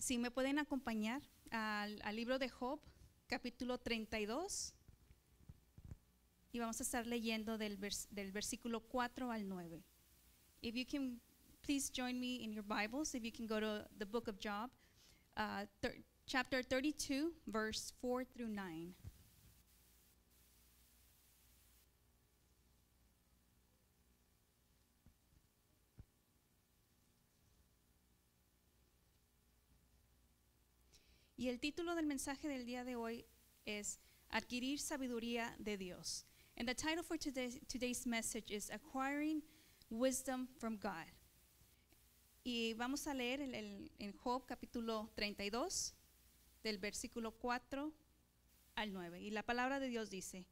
Si me pueden acompañar al libro de Job, capítulo 32, y vamos a estar leyendo del versículo 4 al 9. If you can, please join me in your Bibles. If you can go to the book of Job, chapter 32, verse 4 through 9. Y el título del mensaje del día de hoy es Adquirir sabiduría de Dios. And the title for today's message is Acquiring Wisdom from God. Y vamos a leer en Job capítulo 32, del versículo 4 al 9. Y la palabra de Dios dice: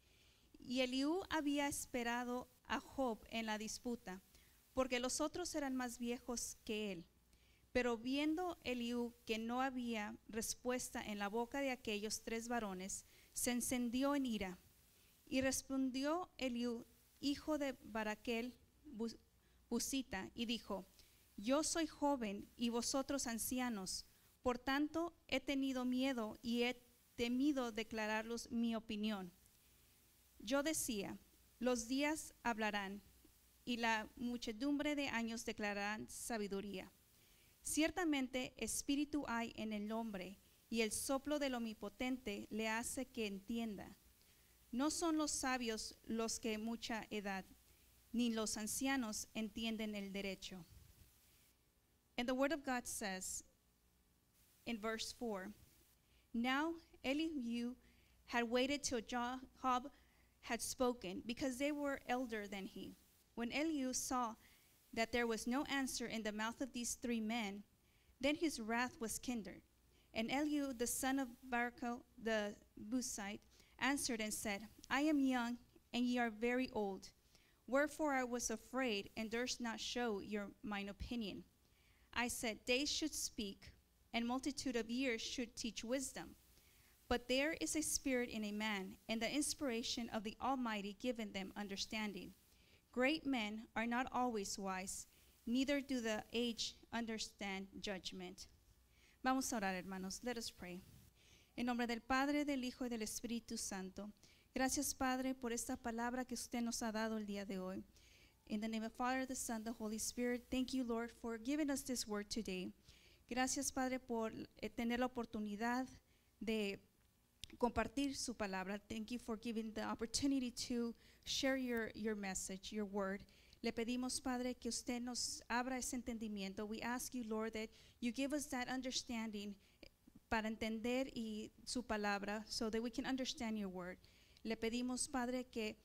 Y Eliú había esperado a Job en la disputa, porque los otros eran más viejos que él. Pero viendo Eliú que no había respuesta en la boca de aquellos tres varones, se encendió en ira. Y respondió Eliú, hijo de Baraquel, Busita, y dijo: Yo soy joven y vosotros ancianos, por tanto he tenido miedo y he temido declararos mi opinión. Yo decía: los días hablarán y la muchedumbre de años declararán sabiduría. Ciertamente espíritu hay en el hombre, y el soplo del Omnipotente le hace que entienda. No son los sabios los que mucha edad, ni los ancianos entienden el derecho. And the word of God says in verse 4, Now Elihu had waited till Job had spoken, because they were elder than he. When Elihu saw that there was no answer in the mouth of these three men, then his wrath was kindled. And Elihu, the son of Barakel the Busite, answered and said, I am young, and ye are very old. Wherefore I was afraid, and durst not show mine opinion. I said, days should speak, and multitude of years should teach wisdom. But there is a spirit in a man, and the inspiration of the Almighty given them understanding. Great men are not always wise, neither do the aged understand judgment. Vamos a orar, hermanos. Let us pray. En nombre del Padre, del Hijo y del Espíritu Santo. Gracias, Padre, por esta palabra que usted nos ha dado el día de hoy. In the name of the Father, the Son, the Holy Spirit, thank you, Lord, for giving us this word today. Gracias, Padre, por tener la oportunidad de compartir su palabra. Thank you for giving the opportunity to share your message, your word. Le pedimos, Padre, que usted nos abra ese entendimiento. We ask you, Lord, that you give us that understanding para entender su palabra, so that we can understand your word. Le pedimos, Padre, que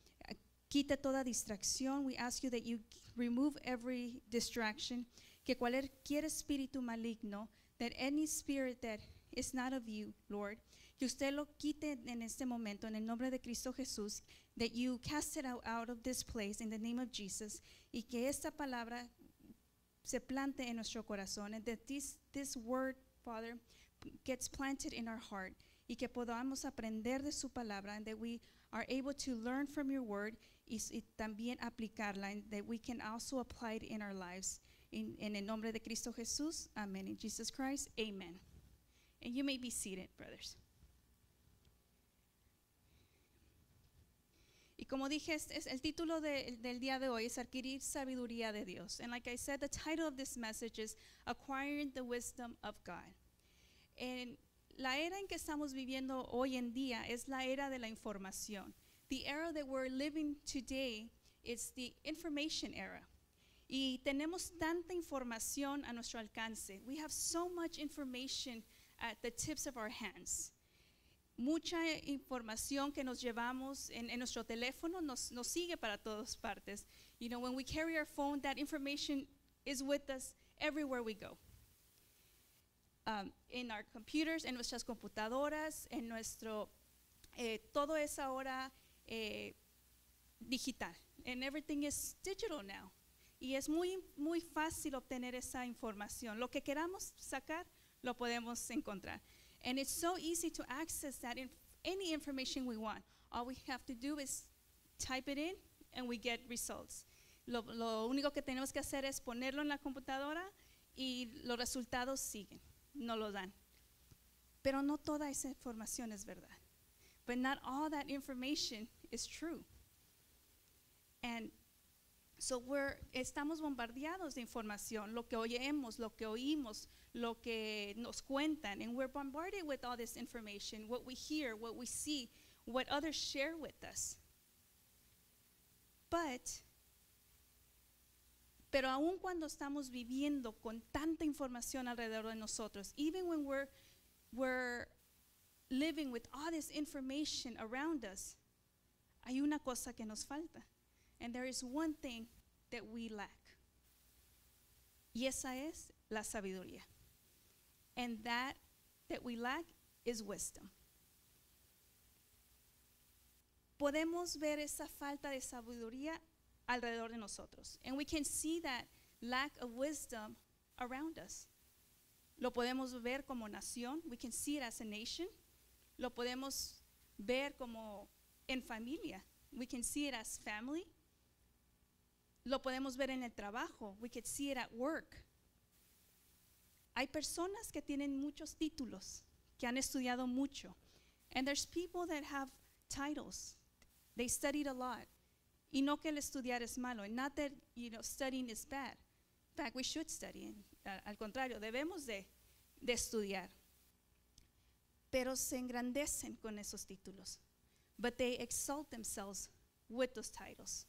quite toda distracción. We ask you that you remove every distraction, que cualquier espíritu maligno, that any spirit that is not of you, Lord, que usted lo quite en este momento, en el nombre de Cristo Jesús, that you cast it out of this place in the name of Jesus, y que esta palabra se plante en nuestro corazón, and that this word, Father, gets planted in our heart, y que podamos aprender de su palabra, and that we are able to learn from your word, y también aplicarla, and that we can also apply it in our lives. En el nombre de Cristo Jesús, amen. In Jesus Christ, amen. And you may be seated, brothers. Y como dije, el título del día de hoy es Adquirir sabiduría de Dios. And like I said, the title of this message is Acquiring the Wisdom of God. En la era en que estamos viviendo hoy en día es la era de la información. The era that we're living today is the information era. Y tenemos tanta información a nuestro alcance. We have so much information at the tips of our hands. Mucha información que nos llevamos en nuestro teléfono nos sigue para todas partes. You know, when we carry our phone, that information is with us everywhere we go. In our computers, en nuestras computadoras, en nuestro, todo es ahora digital. And everything is digital now. Y es muy fácil obtener esa información. Lo que queramos sacar, lo podemos encontrar. And it's so easy to access any information we want. All we have to do is type it in and we get results. Lo único que tenemos que hacer es ponerlo en la computadora y los resultados siguen. no lo dan. Pero no toda esa información es verdad. But not all that information is true. And so estamos bombardeados de información, lo que oímos, lo que oímos, lo que nos cuentan, and we're bombarded with all this information, what we hear, what we see, what others share with us. Pero aun cuando estamos viviendo con tanta información alrededor de nosotros, even when we're living with all this information around us, hay una cosa que nos falta. And there is one thing that we lack. Y esa es la sabiduría. And that we lack is wisdom. Podemos ver esa falta de sabiduría alrededor de nosotros. And we can see that lack of wisdom around us. Lo podemos ver como nación. We can see it as a nation. Lo podemos ver como en familia. We can see it as family. Lo podemos ver en el trabajo. We can see it at work. Hay personas que tienen muchos títulos, que han estudiado mucho. And there's people that have titles. They studied a lot. Y no que el estudiar es malo. And not that, studying is bad. In fact, we should study. Al contrario, debemos de estudiar. Pero se engrandecen con esos títulos. But they exalt themselves with those titles.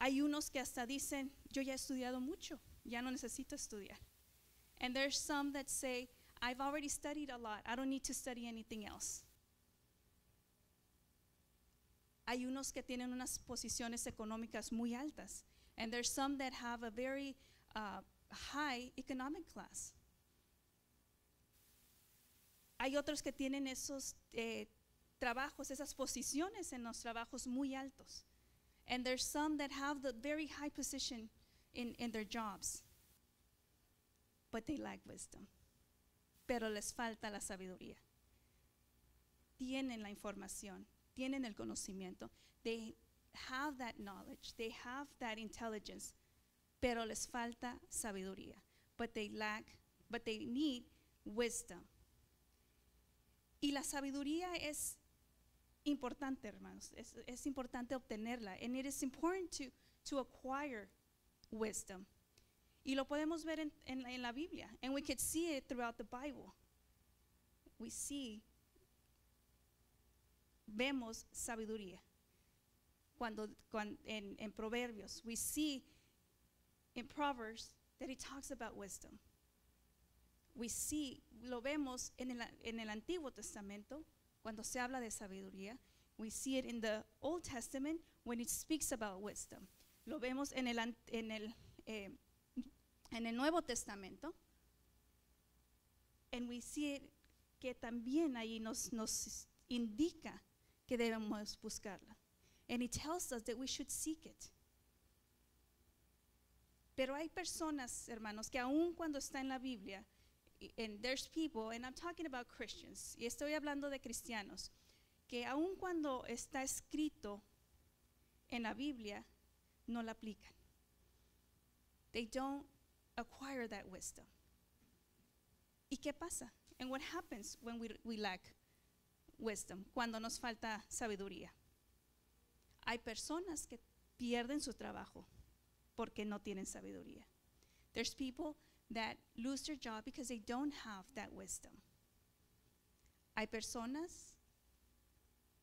Hay unos que hasta dicen, yo ya he estudiado mucho, ya no necesito estudiar. And there's some that say, I've already studied a lot, I don't need to study anything else. Hay unos que tienen unas posiciones económicas muy altas. And there's some that have a very high economic class. Hay otros que tienen esos trabajos, esas posiciones en los trabajos muy altos. And there's some that have the very high position in their jobs. But they lack wisdom. Pero les falta la sabiduría. Tienen la información, tienen el conocimiento. They have that knowledge, they have that intelligence, pero les falta sabiduría. But they need wisdom. Y la sabiduría es importante, hermanos. Es importante obtenerla. And it is important to acquire wisdom. Y lo podemos ver en la Biblia. And we could see it throughout the Bible. Vemos sabiduría. Cuando en Proverbios, we see in Proverbs that it talks about wisdom. Lo vemos en el Antiguo Testamento, cuando se habla de sabiduría. We see it in the Old Testament when it speaks about wisdom. Lo vemos en el Nuevo Testamento. And we see it que también ahí nos indica que debemos buscarla. And it tells us that we should seek it. Pero hay personas, hermanos, que aun cuando está en la Biblia, and there's people, and I'm talking about Christians, y estoy hablando de cristianos, que aun cuando está escrito en la Biblia, no la aplican. They don't acquire that wisdom. ¿Y qué pasa? And what happens when we lack wisdom? Cuando nos falta sabiduría. Hay personas que pierden su trabajo porque no tienen sabiduría. There's people that lose their job because they don't have that wisdom. Hay personas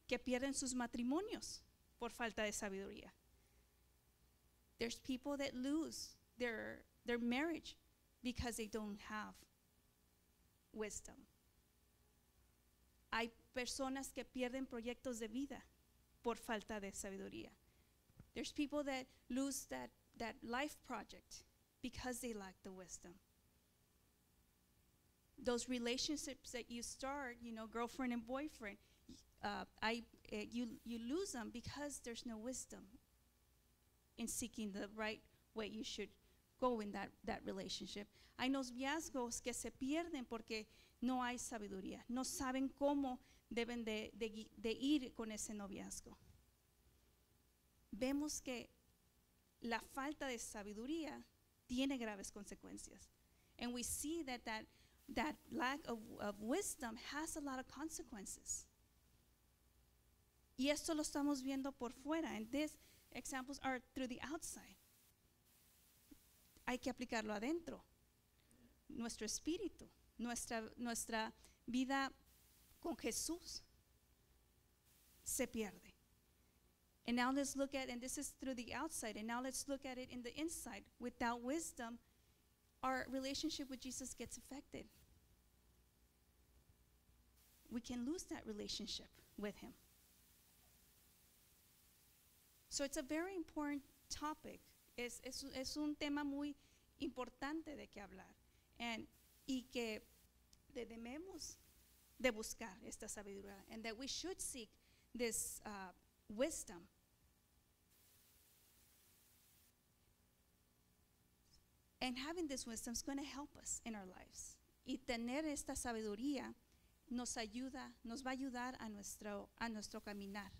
que pierden sus matrimonios por falta de sabiduría. There's people that lose their marriage because they don't have wisdom. Hay personas que pierden proyectos de vida por falta de sabiduría. There's people that lose that life project because they lack the wisdom. Those relationships that you start, girlfriend and boyfriend, you lose them because there's no wisdom in seeking the right way you should go in that relationship. Hay noviazgos que se pierden porque no hay sabiduría. No saben cómo deben de ir con ese noviazgo. Vemos que la falta de sabiduría tiene graves consecuencias. And we see that lack of wisdom has a lot of consequences. Y esto lo estamos viendo por fuera. And these examples are through the outside. Hay que aplicarlo adentro. Nuestro espíritu, nuestra vida con Jesús se pierde. And now let's look at, and this is through the outside, and now let's look at it in the inside. Without wisdom, our relationship with Jesus gets affected. We can lose that relationship with him. So it's a very important topic. Es un tema muy importante de que hablar. Y que debemos de buscar esta sabiduría. And that we should seek this wisdom. And having this wisdom is going to help us in our lives. Y tener esta sabiduría nos va a ayudar a nuestro caminar,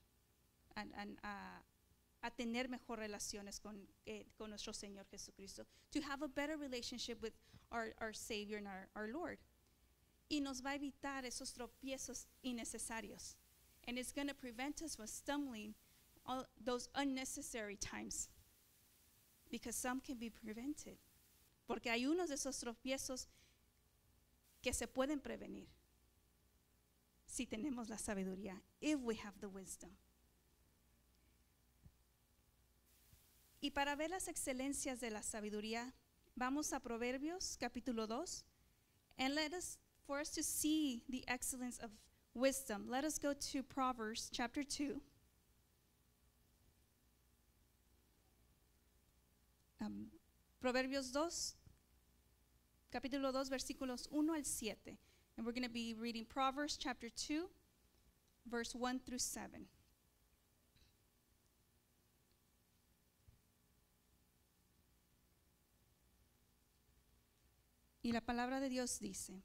a tener mejor relaciones con nuestro Señor Jesucristo. To have a better relationship with our Savior and our Lord. Y nos va a evitar esos tropiezos innecesarios. And it's going to prevent us from stumbling all those unnecessary times. Because some can be prevented. Porque hay unos de esos tropiezos que se pueden prevenir si tenemos la sabiduría, if we have the wisdom. Y para ver las excelencias de la sabiduría, vamos a Proverbios capítulo 2. And for us to see the excellence of wisdom, let us go to Proverbs chapter 2. Proverbios 2, capítulo 2, versículos 1 al 7. And we're going to be reading Proverbs chapter 2, verse 1 through 7. Y la palabra de Dios dice: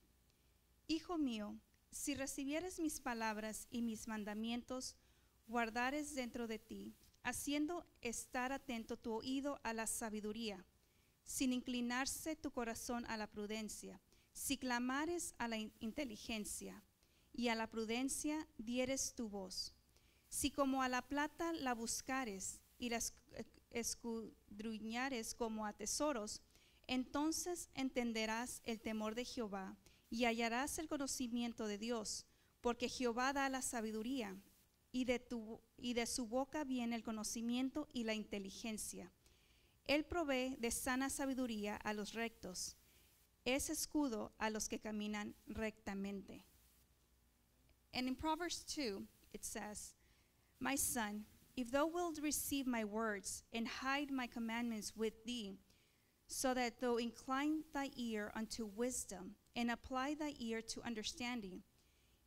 Hijo mío, si recibieres mis palabras y mis mandamientos, guardares dentro de ti, haciendo estar atento tu oído a la sabiduría, sin inclinarse tu corazón a la prudencia, si clamares a la inteligencia y a la prudencia dieres tu voz, si como a la plata la buscares y la escudriñares como a tesoros, entonces entenderás el temor de Jehová y hallarás el conocimiento de Dios, porque Jehová da la sabiduría y de su boca viene el conocimiento y la inteligencia. Él provee de sana sabiduría a los rectos, es escudo a los que caminan rectamente. And in Proverbs 2, it says, My son, if thou wilt receive my words and hide my commandments with thee, so that thou incline thy ear unto wisdom and apply thy ear to understanding,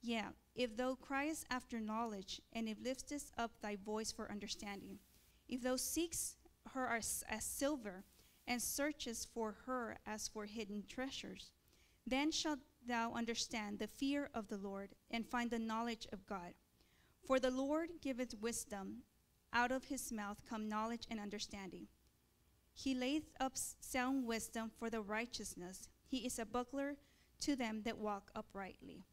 if thou criest after knowledge and if liftest up thy voice for understanding, if thou seekest her as silver and searchest for her as for hidden treasures, then shalt thou understand the fear of the Lord and find the knowledge of God. For the Lord giveth wisdom, out of his mouth come knowledge and understanding. He layeth up sound wisdom for the righteousness. He is a buckler to them that walk uprightly.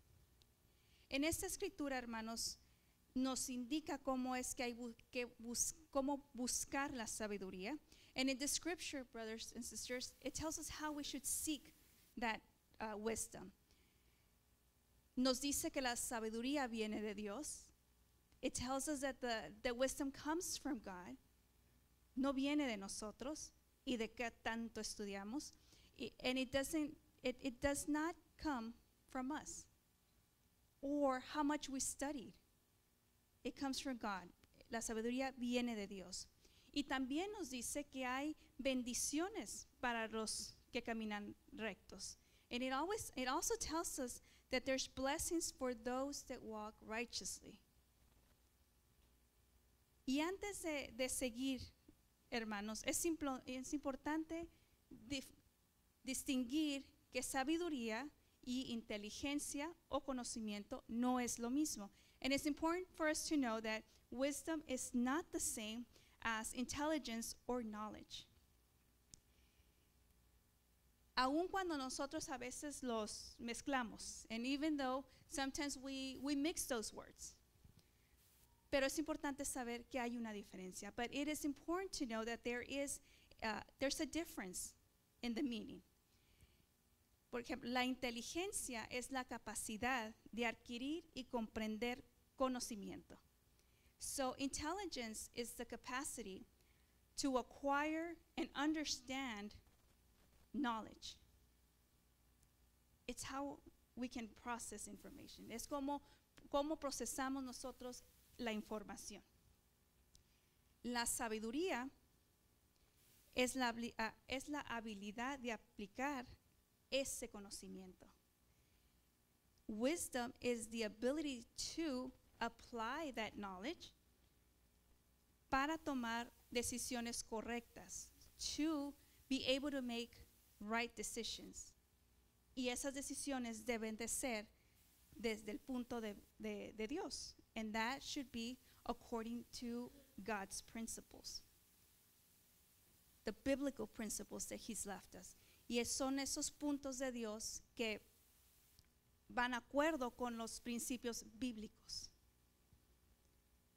En esta escritura, hermanos, nos indica cómo es que hay cómo buscar la sabiduría. And in the scripture, brothers and sisters, it tells us how we should seek that wisdom. Nos dice que la sabiduría viene de Dios. It tells us that the wisdom comes from God. No viene de nosotros y de qué tanto estudiamos. And it does not come from us or how much we studied. It comes from God. La sabiduría viene de Dios. Y también nos dice que hay bendiciones para los que caminan rectos. And it also tells us that there's blessings for those that walk righteously. Y antes de seguir, hermanos, es importante distinguir que sabiduría y inteligencia o conocimiento no es lo mismo. And it's important for us to know that wisdom is not the same as intelligence or knowledge. Aun cuando nosotros a veces los mezclamos, and even though sometimes we mix those words. Pero es importante saber que hay una diferencia. But it is important to know that there's a difference in the meaning. Por ejemplo, la inteligencia es la capacidad de adquirir y comprender conocimiento. So intelligence is the capacity to acquire and understand knowledge. It's how we can process information. Es como procesamos nosotros la información. La sabiduría es la habilidad de aplicar ese conocimiento. Wisdom is the ability to apply that knowledge para tomar decisiones correctas, to be able to make right decisions. Y esas decisiones deben de ser desde el punto de Dios. And that should be according to God's principles. The biblical principles that He's left us. Y son esos puntos de Dios que van a acuerdo con los principios bíblicos.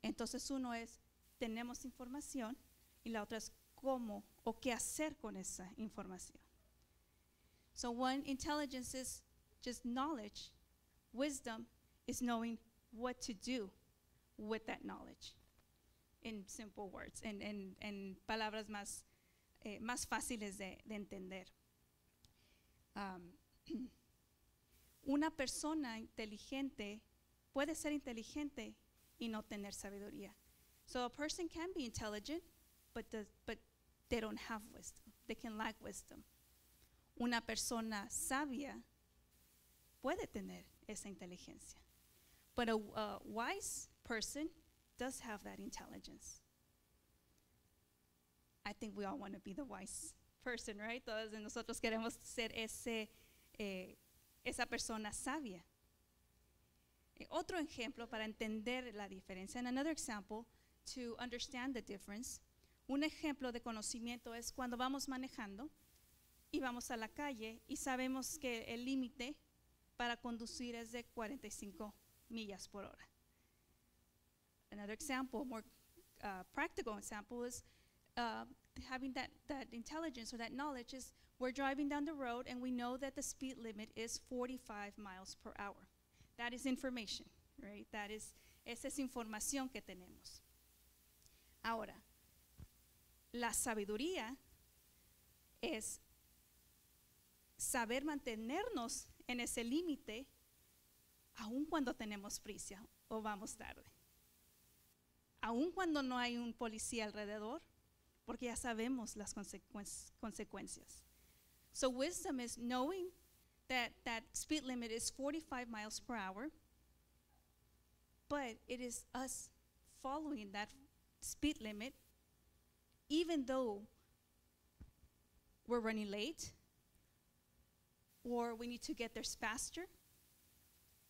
Entonces uno es, tenemos información, y la otra es cómo o qué hacer con esa información. So one, intelligence is just knowledge. Wisdom is knowing what to do with that knowledge. In simple words, en palabras más fáciles de entender. Una persona inteligente puede ser inteligente y no tener sabiduría. So a person can be intelligent, but they don't have wisdom. They can lack wisdom. Una persona sabia puede tener esa inteligencia. But a wise person does have that intelligence. I think we all want to be the wise person, right? Todos nosotros queremos ser esa persona sabia. Otro ejemplo para entender la diferencia, and another example to understand the difference. Un ejemplo de conocimiento es cuando vamos manejando y vamos a la calle y sabemos que el límite para conducir es de 45 millas por hora. Another example, more practical example, is having that intelligence or that knowledge is we're driving down the road and we know that the speed limit is 45 miles per hour. That is information, right? Esa es información que tenemos. Ahora, la sabiduría es saber mantenernos en ese límite aun cuando tenemos prisa o vamos tarde. Aun cuando no hay un policía alrededor, porque ya sabemos las consecuencias. So wisdom is knowing that speed limit is 45 miles per hour, but it is us following that speed limit even though we're running late or we need to get there faster,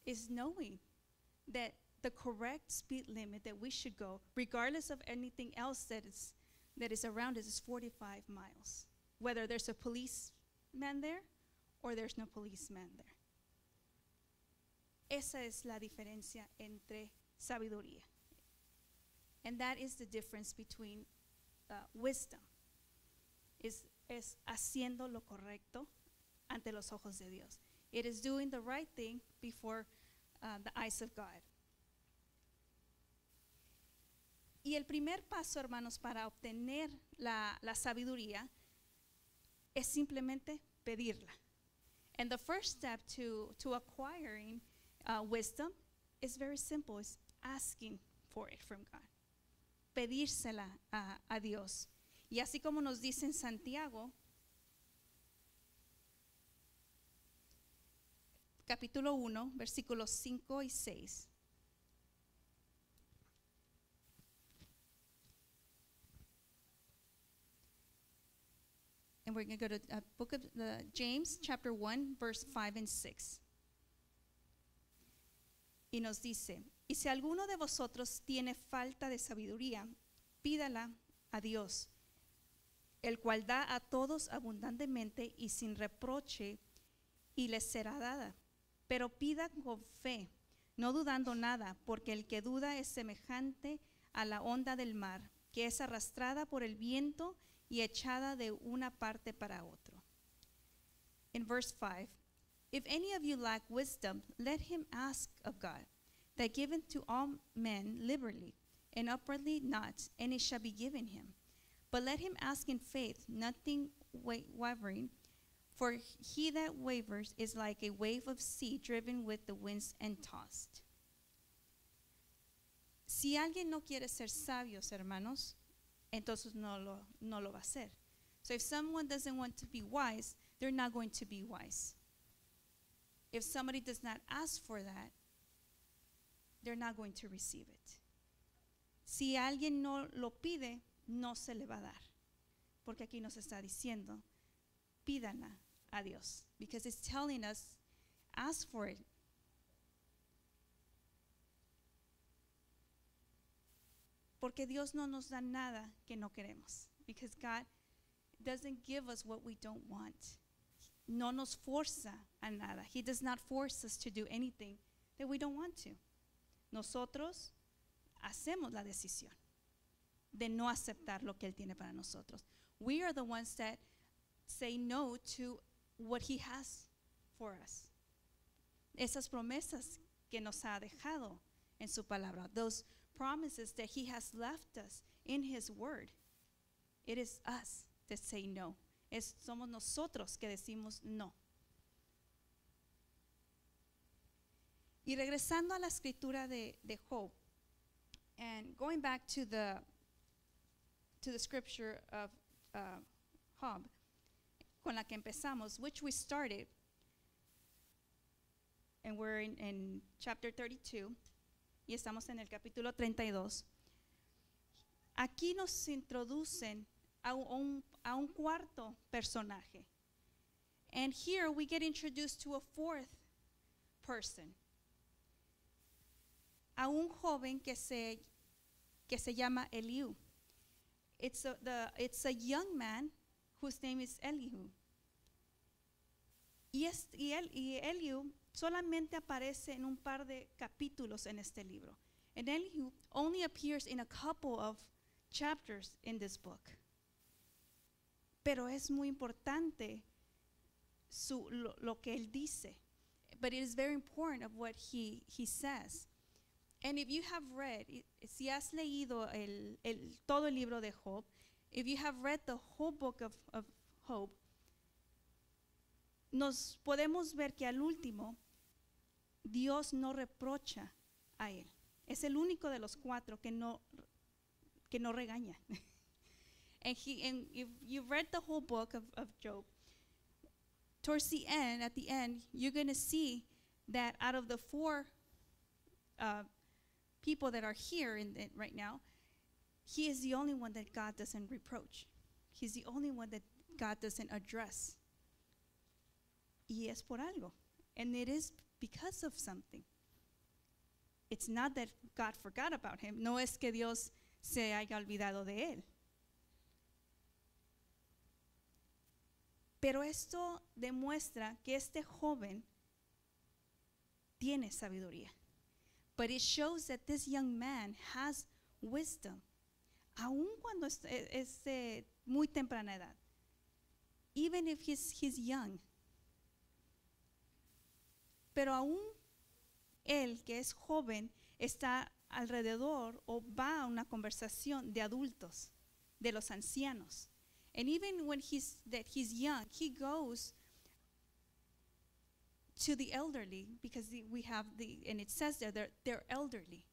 is knowing that the correct speed limit that we should go, regardless of anything else that is around us, is 45 miles. Whether there's a policeman there or there's no policeman there. Esa es la diferencia entre sabiduría. And that is the difference between wisdom. Es haciendo lo correcto ante los ojos de Dios. It is doing the right thing before the eyes of God. Y el primer paso, hermanos, para obtener la sabiduría es simplemente pedirla. And the first step to acquiring wisdom is very simple. It's asking for it from God. Pedírsela a Dios. Y así como nos dice en Santiago, capítulo 1, versículos 5 y 6. And we're going to go to book of James, chapter 1, verse 5 and 6. Y nos dice, y si alguno de vosotros tiene falta de sabiduría, pídala a Dios, el cual da a todos abundantemente y sin reproche, y les será dada. Pero pida con fe, no dudando nada, porque el que duda es semejante a la onda del mar, que es arrastrada por el viento y echada de una parte para otro. In verse 5, if any of you lack wisdom, let him ask of God, that giveth to all men liberally, and upbraideth not, and it shall be given him. But let him ask in faith, nothing wavering, for he that wavers is like a wave of sea driven with the winds and tossed. Si alguien no quiere ser sabios, hermanos, entonces no lo va a hacer. So if someone doesn't want to be wise, they're not going to be wise. If somebody does not ask for that, they're not going to receive it. Si alguien no lo pide, no se le va a dar. Porque aquí nos está diciendo, pídanla a Dios. Because it's telling us, ask for it. Porque Dios no nos da nada que no queremos. Because God doesn't give us what we don't want. No nos forza a nada. He does not force us to do anything that we don't want to. Nosotros hacemos la decisión de no aceptar lo que Él tiene para nosotros. We are the ones that say no to what He has for us. Esas promesas que nos ha dejado en su palabra, those promises that He has left us in His word, it is us that say no. Somos nosotros que decimos no. Y regresando a la escritura de Job, and going back to the scripture of Job, con la que empezamos, which we started, and we're in chapter 32, y estamos en el capítulo 32. Aquí nos introducen a un cuarto personaje. And here we get introduced to a fourth person. A un joven que se llama Eliú. It's a young man whose name is Elihu. Y Eliú solamente aparece en un par de capítulos en este libro. And Elihu only appears in a couple of chapters in this book. Pero es muy importante lo que él dice. But it is very important of what he says. And if you have read, si has leído todo el libro de Job, if you have read the whole book of Job, nos podemos ver que al último, Dios no reprocha a él. Es el único de los cuatro que no regaña. And if you've read the whole book of Job, towards the end, at the end, you're going to see that out of the four people that are here right now, he is the only one that God doesn't reproach. He's the only one that God doesn't address. Y es por algo. And it is because of something. It's not that God forgot about him. No es que Dios se haya olvidado de él. Pero esto demuestra que este joven tiene sabiduría. But it shows that this young man has wisdom. Aun cuando es de muy temprana edad. Even if he's young. Pero aún él, que es joven, está alrededor o va a una conversación de adultos, de los ancianos. And even when he's young, he goes to the elderly, because we have and it says there they're elderly,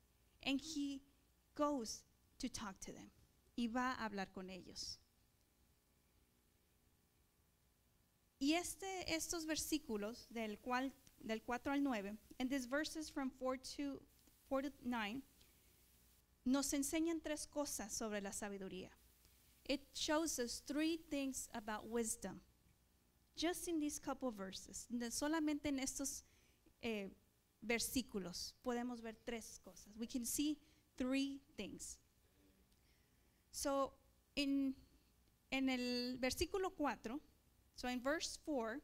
and he goes to talk to them. Y va a hablar con ellos. Y estos versículos del 4 al 9, and these verses from 4 to 9, nos enseñan tres cosas sobre la sabiduría. It shows us three things about wisdom. Just in these couple verses, solamente en estos versículos podemos ver tres cosas. We can see three things. So in en el versículo 4, so in verse 4,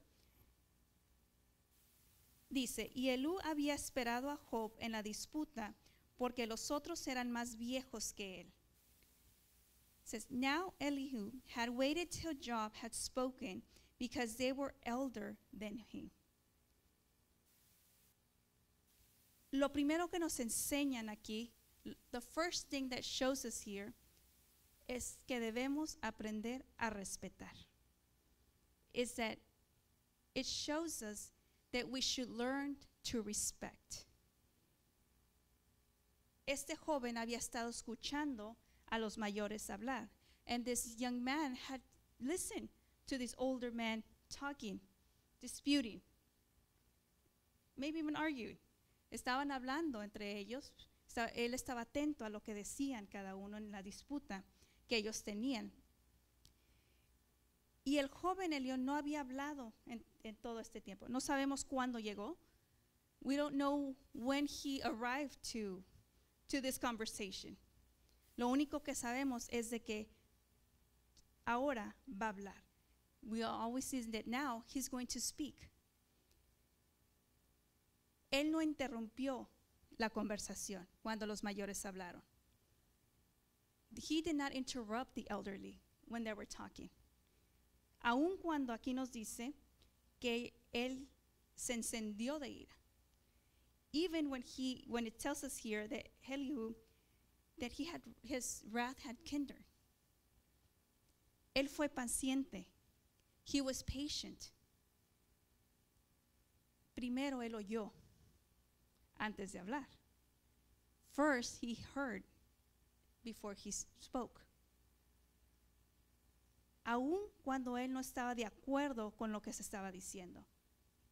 dice, y Elú había esperado a Job en la disputa porque los otros eran más viejos que él. It says, now Elihu had waited till Job had spoken because they were elder than him. Lo primero que nos enseñan aquí, the first thing that shows us here, es que debemos aprender a respetar. Is that it shows us that we should learn to respect. Este joven había estado escuchando a los mayores hablar, and this young man had listened to this older man talking, disputing, maybe even arguing. Estaban hablando entre ellos. Él estaba atento a lo que decían cada uno en la disputa que ellos tenían. Y el joven Eliú no había hablado en todo este tiempo. No sabemos cuándo llegó. We don't know when he arrived to this conversation. Lo único que sabemos es de que ahora va a hablar. We always see that now he's going to speak. Él no interrumpió la conversación cuando los mayores hablaron. He did not interrupt the elderly when they were talking. Aun cuando aquí nos dice que él se encendió de ira. Even when it tells us here that Elihu, that his wrath had kindled. Él fue paciente. He was patient. Primero él oyó antes de hablar. First he heard before he spoke. Aun cuando él no estaba de acuerdo con lo que se estaba diciendo.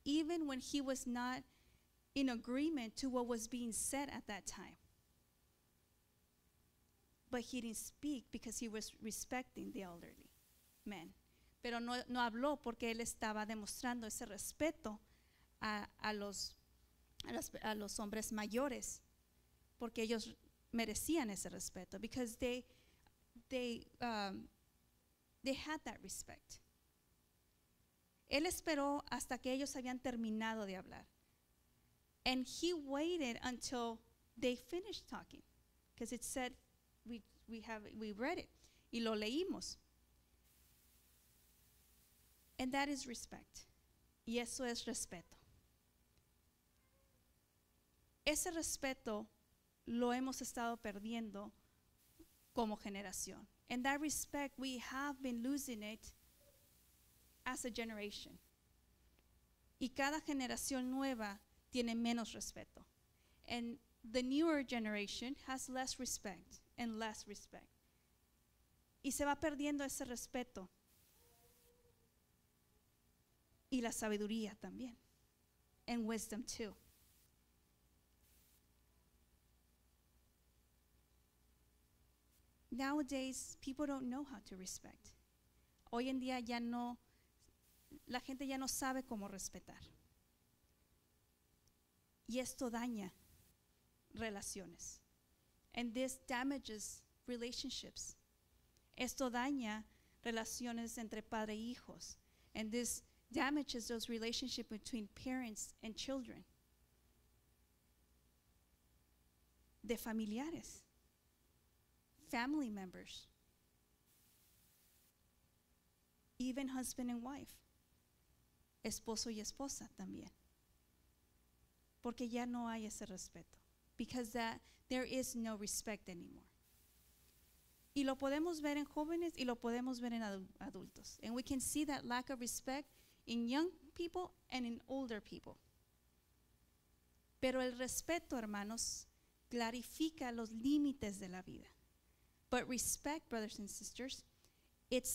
Even when he was not in agreement to what was being said at that time. But he didn't speak because he was respecting the elderly men. Pero no habló porque él estaba demostrando ese respeto a los hombres mayores, porque ellos merecían ese respeto, because they had that respect. Él esperó hasta que ellos habían terminado de hablar. And he waited until they finished talking, because it said, we read it, y lo leímos. And that is respect. Y eso es respeto. Ese respeto lo hemos estado perdiendo como generación. And that respect, we have been losing it as a generation. Y cada generación nueva tiene menos respeto. And the newer generation has less respect and less respect. Y se va perdiendo ese respeto. Y la sabiduría también. And wisdom too. Nowadays, people don't know how to respect. Hoy en día la gente ya no sabe cómo respetar. Y esto daña relaciones. And this damages relationships. Esto daña relaciones entre padre e hijos. And this damages those relationships between parents and children. De familiares. Family members. Even husband and wife. Esposo y esposa también. Porque ya no hay ese respeto. Because there is no respect anymore. Y lo podemos ver en jóvenes y lo podemos ver en adultos. And we can see that lack of respect in young people and in older people. Pero el respeto, hermanos, clarifica los límites de la vida. But respect, brothers and sisters, it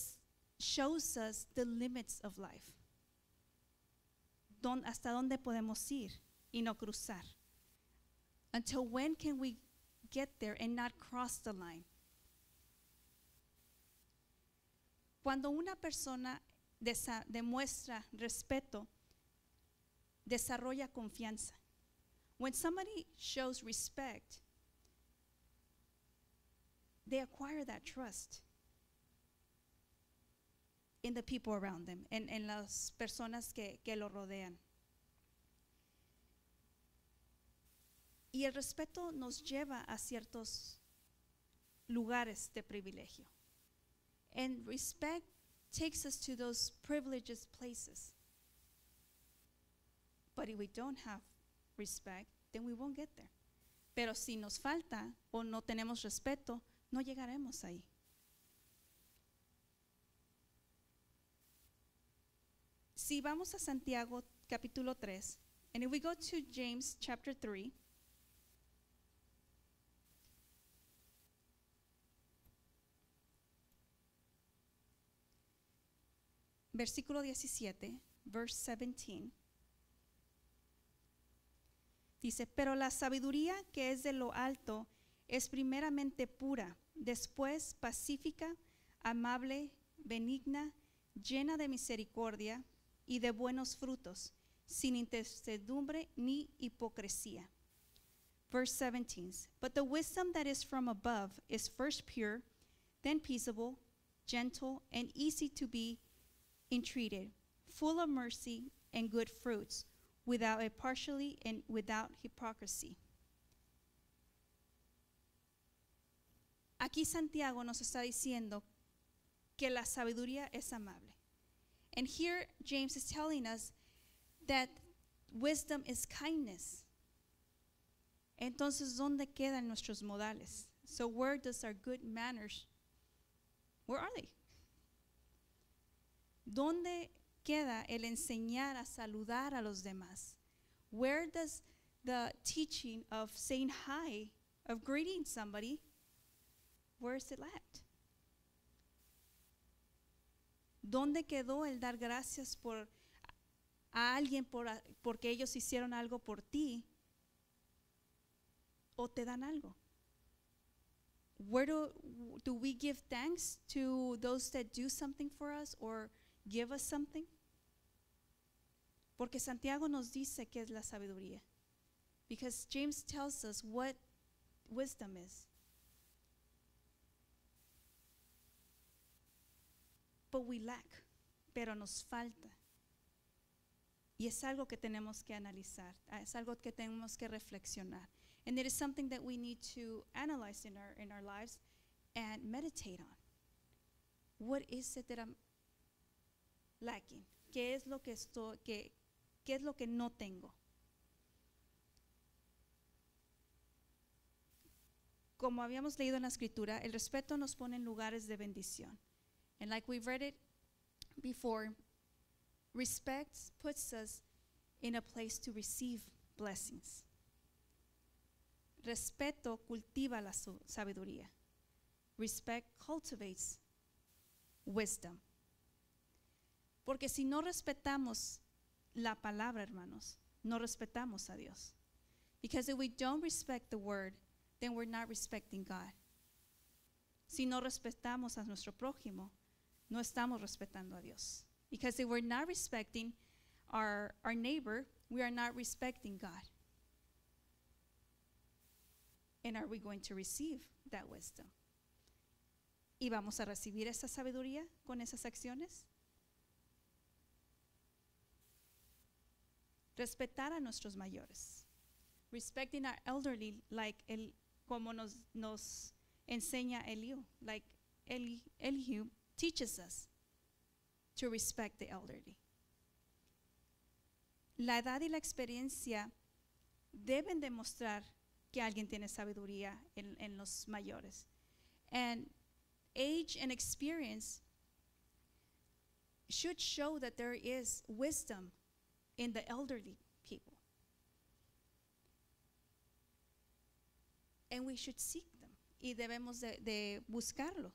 shows us the limits of life. Hasta dónde podemos ir y no cruzar. Until when can we get there and not cross the line? Cuando una persona demuestra respeto, desarrolla confianza. When somebody shows respect, they acquire that trust. in the people around them, en las personas que lo rodean. Y el respeto nos lleva a ciertos lugares de privilegio. And respect takes us to those privileged places. But if we don't have respect, then we won't get there. Pero si nos falta o no tenemos respeto, no llegaremos ahí. Si vamos a Santiago capítulo 3, and if we go to James chapter 3, versículo 17, verse 17, dice, pero la sabiduría que es de lo alto es primeramente pura, después pacífica, amable, benigna, llena de misericordia y de buenos frutos, sin incertidumbre ni hipocresía. Verse 17, but the wisdom that is from above is first pure, then peaceable, gentle, and easy to be entreated, full of mercy and good fruits, without a partiality and without hypocrisy. Aquí Santiago nos está diciendo que la sabiduría es amable. And here James is telling us that wisdom is kindness. Entonces, ¿dónde quedan nuestros modales? So where does our good manners, where are they? ¿Dónde queda el enseñar a saludar a los demás? Where does the teaching of saying hi, of greeting somebody, where is it at? ¿Dónde quedó el dar gracias a alguien porque ellos hicieron algo por ti o te dan algo? Where do we give thanks to those that do something for us or give us something? Porque Santiago nos dice qué es la sabiduría. Because James tells us what wisdom is. But we lack, pero nos falta. Y es algo que tenemos que analizar, es algo que tenemos que reflexionar. And it is something that we need to analyze in our lives and meditate on. What is it that I'm lacking? ¿Qué es lo que qué es lo que no tengo? Como habíamos leído en la escritura, el respeto nos pone en lugares de bendición. And like we've read it before, respect puts us in a place to receive blessings. Respeto cultiva la sabiduría. Respect cultivates wisdom. Porque si no respetamos la palabra, hermanos, no respetamos a Dios. Because if we don't respect the word, then we're not respecting God. Si no respetamos a nuestro prójimo, no estamos respetando a Dios. Because if we're not respecting our neighbor, we are not respecting God. And are we going to receive that wisdom? ¿Y vamos a recibir esa sabiduría con esas acciones? Respetar a nuestros mayores. Respecting our elderly like como nos enseña Eliú. Like Elihu teaches us to respect the elderly. La edad y la experiencia deben demostrar que alguien tiene sabiduría en los mayores. And age and experience should show that there is wisdom in the elderly people. And we should seek them. Y debemos de buscarlo.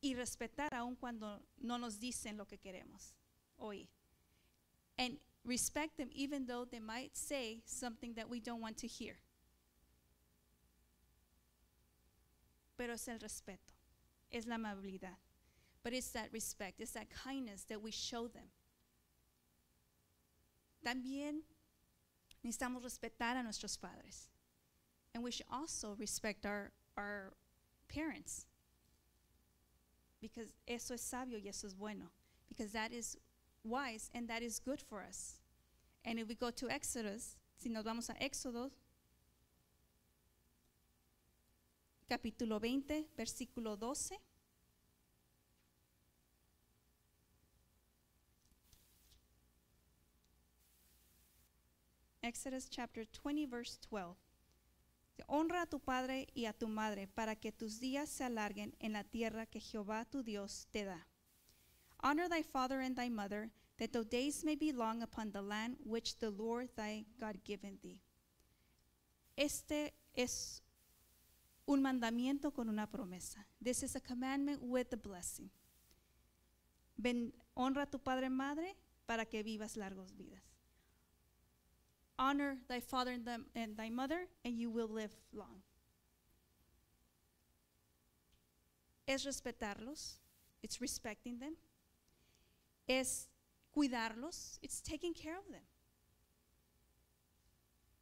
Y respetar aun cuando no nos dicen lo que queremos oír. And respect them even though they might say something that we don't want to hear. Pero es el respeto, es la amabilidad. But it's that respect, it's that kindness that we show them. También necesitamos respetar a nuestros padres. And we should also respect our parents. because eso es sabio y eso es bueno, because that is wise and that is good for us. And if we go to Exodus, si nos vamos a Éxodo, capítulo 20, versículo 12. Exodus chapter 20, verse 12. Honra a tu padre y a tu madre para que tus días se alarguen en la tierra que Jehová tu Dios te da. Honor thy father and thy mother, that thy days may be long upon the land which the Lord thy God giveth thee. Este es un mandamiento con una promesa. This is a commandment with a blessing. Honra a tu padre y madre para que vivas largos vidas. Honor thy father and thy mother, and you will live long. Es respetarlos. It's respecting them. Es cuidarlos. It's taking care of them.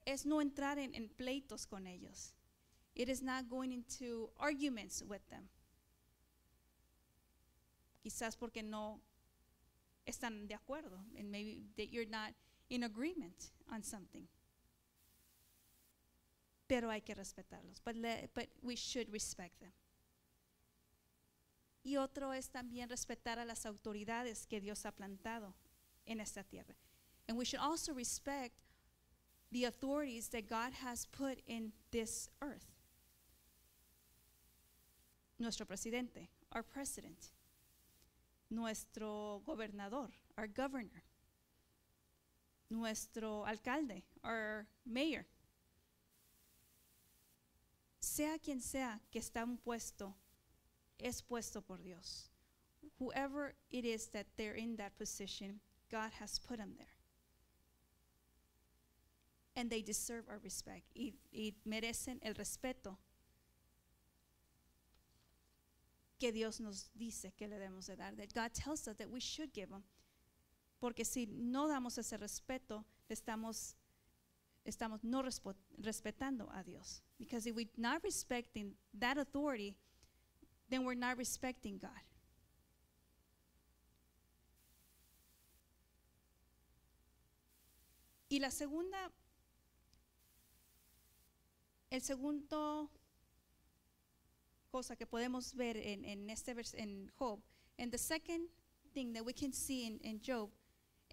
Es no entrar en pleitos con ellos. It is not going into arguments with them. Quizás porque no están de acuerdo, and maybe that you're not in agreement on something. Pero hay que respetarlos. But we should respect them. Y otro es también respetar a las autoridades que Dios ha plantado en esta tierra. And we should also respect the authorities that God has put in this earth. Nuestro presidente, our president. Nuestro gobernador, our governor. Nuestro alcalde, our mayor. Sea quien sea que está en puesto, es puesto por Dios. Whoever it is that they're in that position, God has put them there. And they deserve our respect. Y merecen el respeto que Dios nos dice que le debemos de dar. That God tells us that we should give them. Porque si no damos ese respeto, estamos no respetando a Dios. Because if we're not respecting that authority, then we're not respecting God. Y la segunda, el segundo cosa que podemos ver en Job, and the second thing that we can see in Job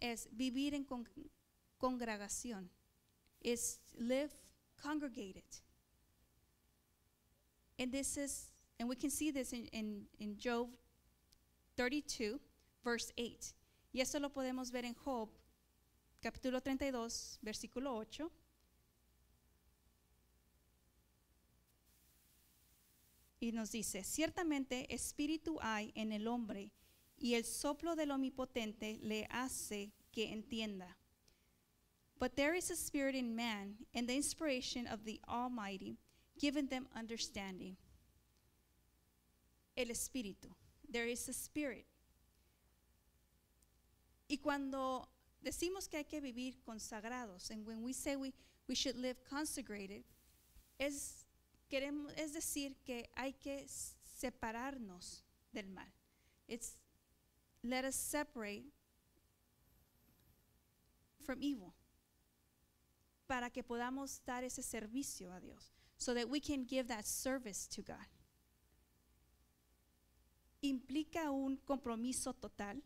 es vivir en congregación, is live congregated. And we can see this in Job 32, verse 8. Y eso lo podemos ver en Job, capítulo 32, versículo 8. Y nos dice, ciertamente espíritu hay en el hombre, y el soplo del Omnipotente le hace que entienda. But there is a spirit in man, and the inspiration of the Almighty, giving them understanding. El espíritu. There is a spirit. Y cuando decimos que hay que vivir consagrados, and when we say we should live consecrated, es decir que hay que separarnos del mal. It's let us separate from evil, para que podamos dar ese servicio a Dios, so that we can give that service to God. ¿Implica un compromiso total?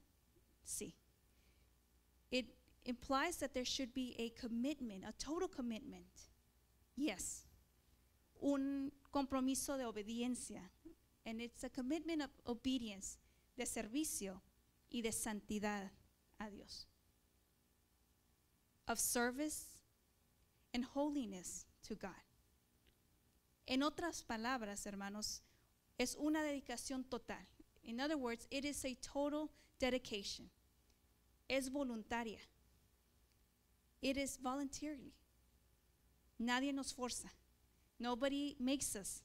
Sí. It implies that there should be a commitment, a total commitment. Yes. Un compromiso de obediencia. And it's a commitment of obedience, de servicio y de santidad a Dios. Of service and holiness to God. En otras palabras, hermanos, es una dedicación total. In other words, it is a total dedication. Es voluntaria. It is voluntarily. Nadie nos forza. Nobody makes us.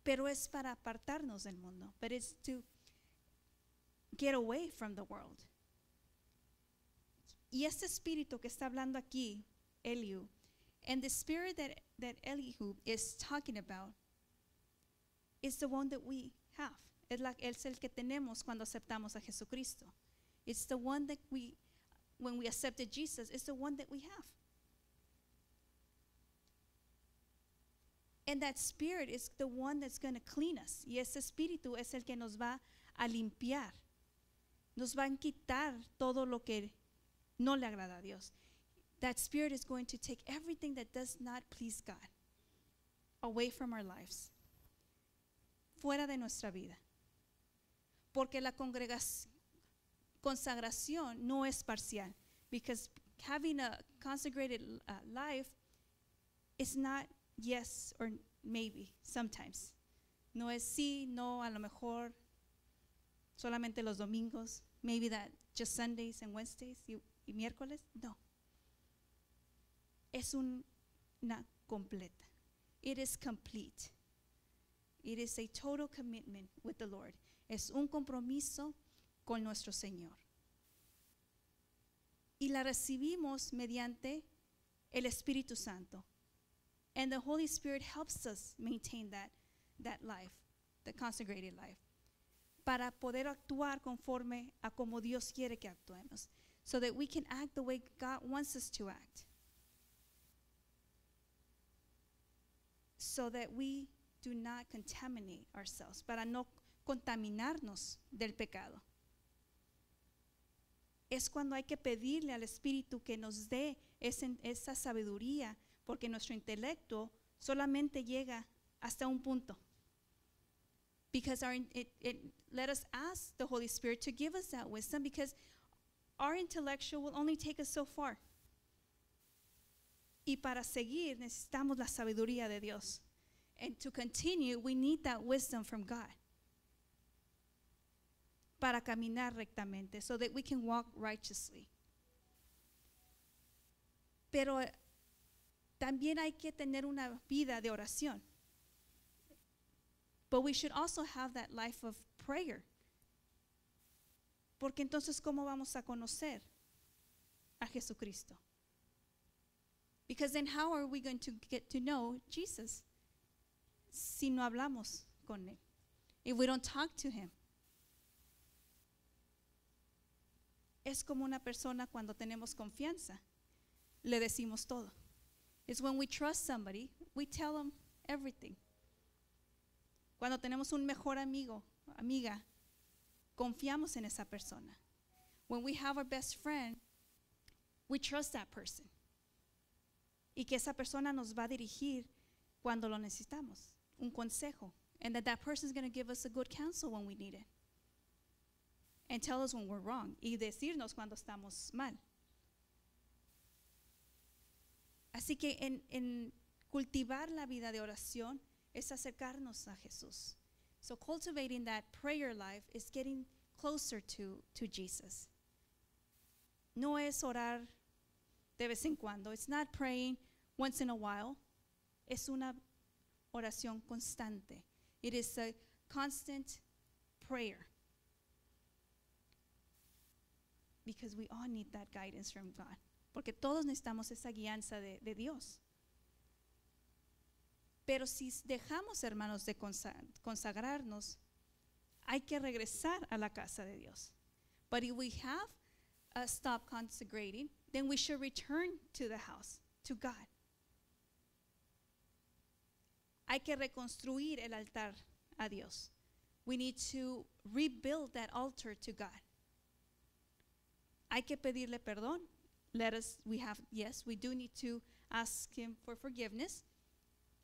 Pero es para apartarnos del mundo. But it's to get away from the world. Y este espíritu que está hablando aquí, Elihu, and the spirit that Elihu is talking about, is the one that we have. Es el que tenemos cuando aceptamos a Jesucristo. It's the one that when we accepted Jesus, it's the one that we have. And that Spirit is the one that's going to clean us. Y ese Espíritu es el que nos va a limpiar. Nos va a quitar todo lo que no le agrada a Dios. That Spirit is going to take everything that does not please God away from our lives. Fuera de nuestra vida. Porque la consagración no es parcial. Because having a consecrated life is not yes or maybe, sometimes. No es sí, no, a lo mejor, solamente los domingos. Maybe that just Sundays and Wednesdays y miércoles. No. Es una completa. It is complete. It is a total commitment with the Lord. Es un compromiso con nuestro Señor. Y la recibimos mediante el Espíritu Santo. And the Holy Spirit helps us maintain that life, the consecrated life, para poder actuar conforme a como Dios quiere que actuemos, so that we can act the way God wants us to act, so that we do not contaminate ourselves, para no contaminarnos del pecado. Es cuando hay que pedirle al Espíritu que nos dé esa sabiduría, porque nuestro intelecto solamente llega hasta un punto. Because let us ask the Holy Spirit to give us that wisdom, because our intellectual will only take us so far. Y para seguir necesitamos la sabiduría de Dios. And to continue, we need that wisdom from God. Para caminar rectamente, so that we can walk righteously. Pero también hay que tener una vida de oración. But we should also have that life of prayer. Porque entonces, ¿cómo vamos a conocer a Jesucristo? Because then how are we going to get to know Jesus si no hablamos con Él? If we don't talk to Him. Es como una persona cuando tenemos confianza. Le decimos todo. It's when we trust somebody, we tell them everything. Cuando tenemos un mejor amigo, amiga, confiamos en esa persona. When we have our best friend, we trust that person. Y que esa persona nos va a dirigir cuando lo necesitamos, un consejo. And that person is going to give us a good counsel when we need it. And tell us when we're wrong. Y decirnos cuando estamos mal. Así que en cultivar la vida de oración es acercarnos a Jesús. So cultivating that prayer life is getting closer to Jesus. No es orar de vez en cuando. It's not praying once in a while. Es una oración constante. It is a constant prayer. Because we all need that guidance from God. Porque todos necesitamos esa guianza de Dios. Pero si dejamos, hermanos, de consagrarnos, hay que regresar a la casa de Dios. But if we have stopped consecrating, then we should return to the house, to God. Hay que reconstruir el altar a Dios. We need to rebuild that altar to God. Hay que pedirle perdón. We do need to ask Him for forgiveness.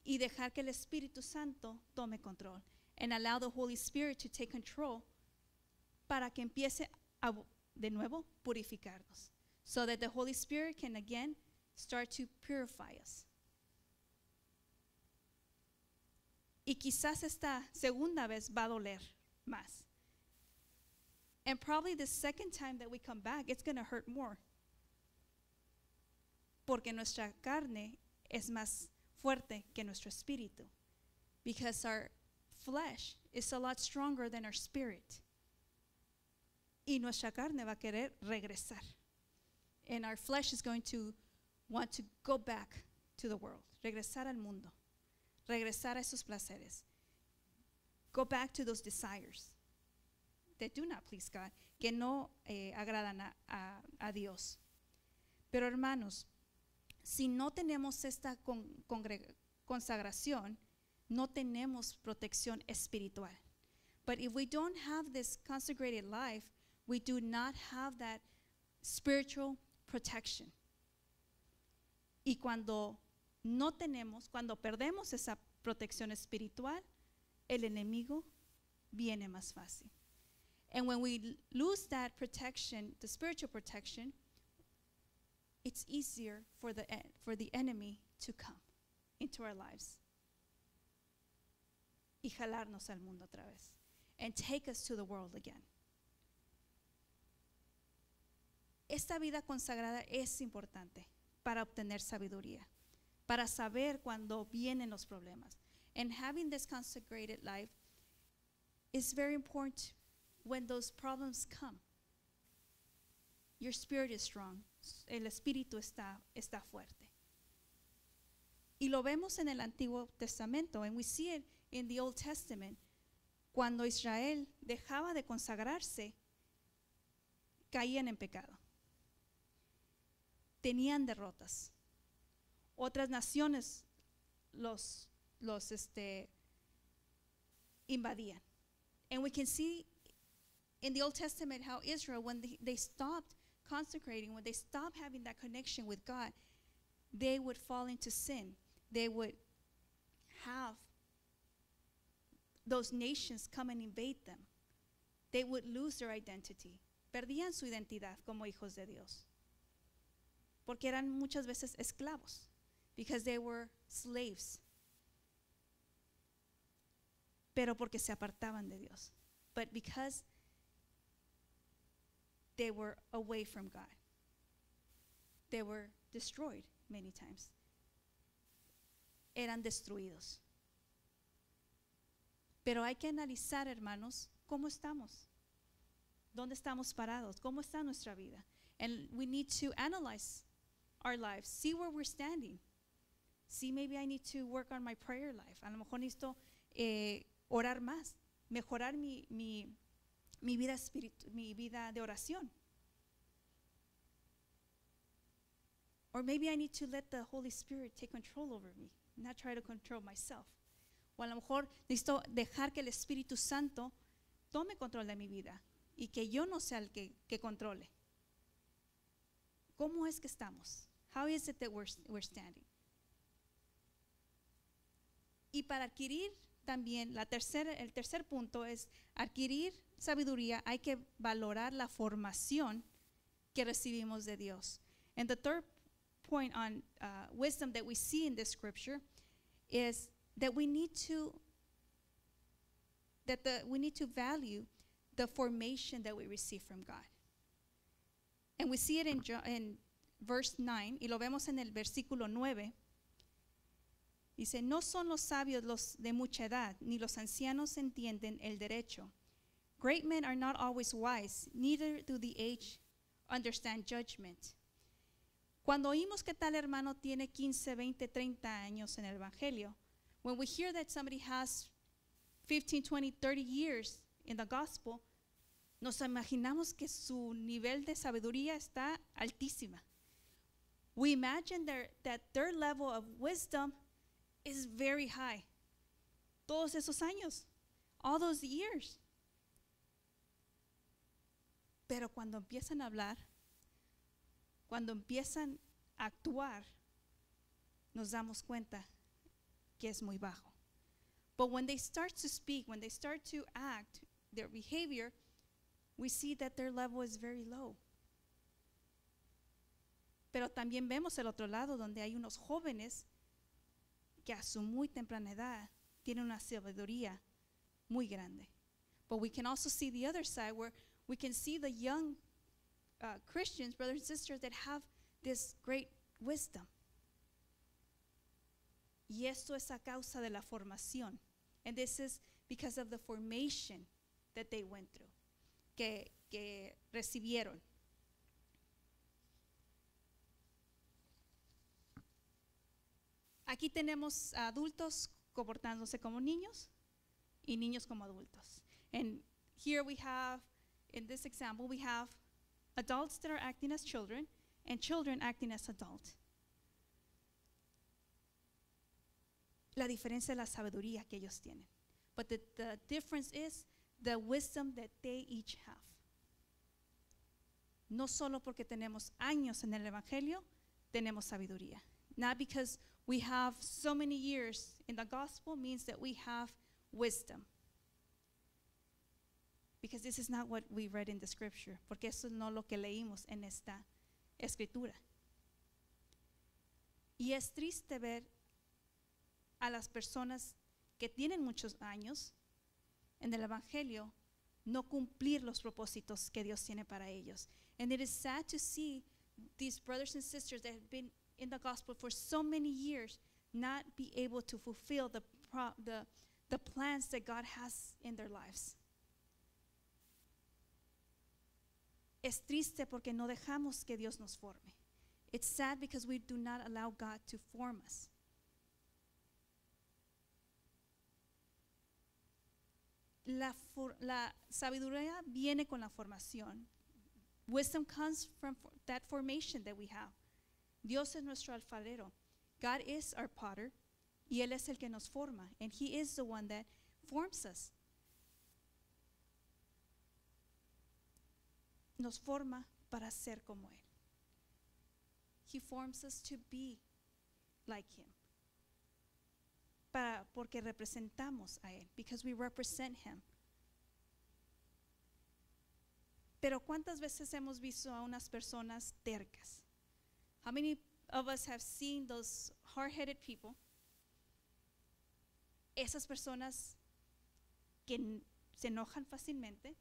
Y dejar que el Espíritu Santo tome control. And allow the Holy Spirit to take control para que empiece a, de nuevo, purificarnos. So that the Holy Spirit can again start to purify us. Y quizás esta segunda vez va a doler más. And probably the second time that we come back, it's going to hurt more. Porque nuestra carne es más fuerte que nuestro espíritu. Because our flesh is a lot stronger than our spirit. Y nuestra carne va a querer regresar. And our flesh is going to want to go back to the world. Regresar al mundo. Regresar a esos placeres. go back to those desires that do not please God, que no agradan a Dios. Pero hermanos, si no tenemos esta consagración, no tenemos protección espiritual. But if we don't have this consecrated life, we do not have that spiritual protection. Y cuando perdemos esa protección espiritual, el enemigo viene más fácil. And when we lose that protection, the spiritual protection, it's easier for the enemy to come into our lives y jalarnos al mundo otra vez and take us to the world again. Esta vida consagrada es importante para obtener sabiduría, para saber cuando vienen los problemas. And having this consecrated life is very important when those problems come. Your spirit is strong. El espíritu está fuerte. Y lo vemos en el Antiguo Testamento, and we see it in the Old Testament. Cuando Israel dejaba de consagrarse, caían en pecado. Tenían derrotas. Otras naciones los invadían. And we can see in the Old Testament how Israel, when they stopped consecrating, when they stopped having that connection with God, they would fall into sin. They would have those nations come and invade them. They would lose their identity. Perdían su identidad como hijos de Dios. Porque eran muchas veces esclavos. Because they were slaves. Pero porque se apartaban de Dios. But because they were away from God. They were destroyed many times. Eran destruidos. Pero hay que analizar, hermanos, cómo estamos. ¿Dónde estamos parados? ¿Cómo está nuestra vida? And we need to analyze our lives. See where we're standing. See, maybe I need to work on my prayer life. A lo mejor necesito orar más. Mejorar mi vida de oración. Or maybe I need to let the Holy Spirit take control over me, not try to control myself. O a lo mejor necesito dejar que el Espíritu Santo tome control de mi vida y que yo no sea el que controle. ¿Cómo es que estamos? How is it that we're standing? Y para adquirir también, el tercer punto es adquirir sabiduría, hay que valorar la formación que recibimos de Dios. And the third point on wisdom that we see in this scripture is that we need to value the formation that we receive from God. And we see it in verse 9, y lo vemos en el versículo 9. Dice, no son los sabios los de mucha edad, ni los ancianos entienden el derecho. Great men are not always wise, neither do the aged understand judgment. Cuando oímos que tal hermano tiene 15, 20, 30 años en el Evangelio, when we hear that somebody has 15, 20, 30 years in the gospel, nos imaginamos que su nivel de sabiduría está altísima. We imagine that their level of wisdom is very high. Todos esos años, all those years. Pero cuando empiezan a hablar, cuando empiezan a actuar, nos damos cuenta que es muy bajo. But when they start to speak, when they start to act, their behavior, we see that their level is very low. Pero también vemos el otro lado donde hay unos jóvenes que a su muy temprana edad tienen una sabiduría muy grande. But we can also see the other side where we can see the young Christians, brothers and sisters, that have this great wisdom. Y esto es a causa de la formación. And this is because of the formation that they went through, que recibieron. Aquí tenemos adultos comportándose como niños y niños como adultos. And here we have, in this example, we have adults that are acting as children and children acting as adults. La diferencia es la sabiduría que ellos tienen. But the difference is the wisdom that they each have. No solo porque tenemos años en el Evangelio, tenemos sabiduría. Not because we have so many years in the gospel means that we have wisdom. Because this is not what we read in the scripture. Porque eso no es lo que leímos en esta escritura. Y es triste ver a las personas que tienen muchos años en el Evangelio no cumplir los propósitos que Dios tiene para ellos. And it is sad to see these brothers and sisters that have been in the gospel for so many years not be able to fulfill the plans that God has in their lives. Es triste porque no dejamos que Dios nos forme. It's sad because we do not allow God to form us. La sabiduría viene con la formación. Wisdom comes from that formation that we have. Dios es nuestro alfarero. God is our potter, y Él es el que nos forma, and He is the one that forms us. Nos forma para ser como Él. He forms us to be like Him. Porque representamos a Él, because we represent Him. Pero ¿cuántas veces hemos visto a unas personas tercas? How many of us have seen those hard-headed people? Esas personas que se enojan fácilmente.